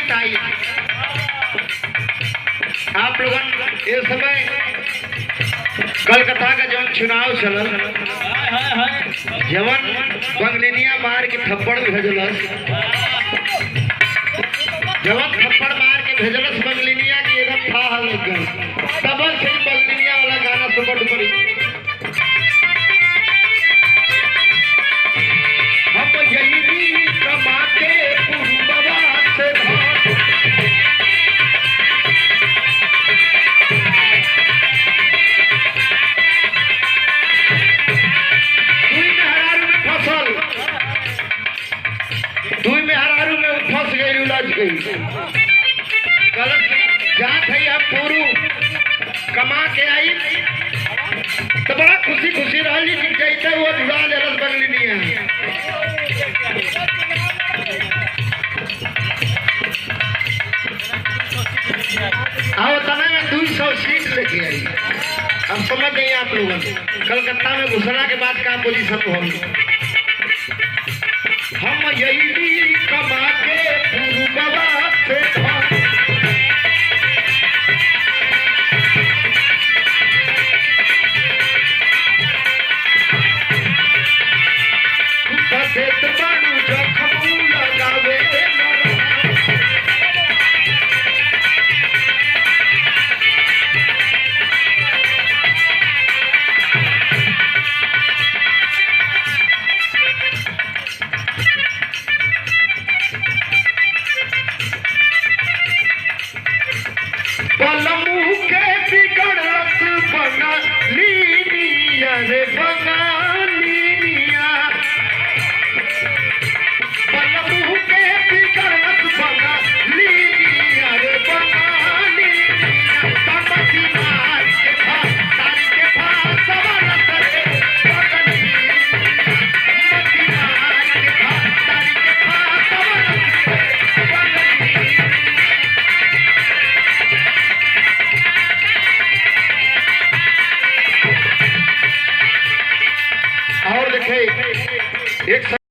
Tight. आप लोगन इस समय कलकत्ता का जवन चुनाव चलल, जवन बंगलिनिया मार के थप्पड़ भेजलस, जवन थप्पड़ मार के भेजलस बंगलिनिया की एकदम था लग गई। तब से बंगलिनिया वाला गाना सुपर डुपर हम यही कमाते पूर्ववा से फंस गई, उलझ गई। गलत जात है अब पूरू कमा के आई तो बड़ा खुशी खुशी रही कि जैसे वो जुड़ा ले रस बगली नहीं है। आओ तना में 200 सीट लेके आई। अब समझ गए आप लोगों कलकत्ता में घुसना के बाद का पोजीशन होगी। हम यही कमा के पूर्ववा से और देखे एक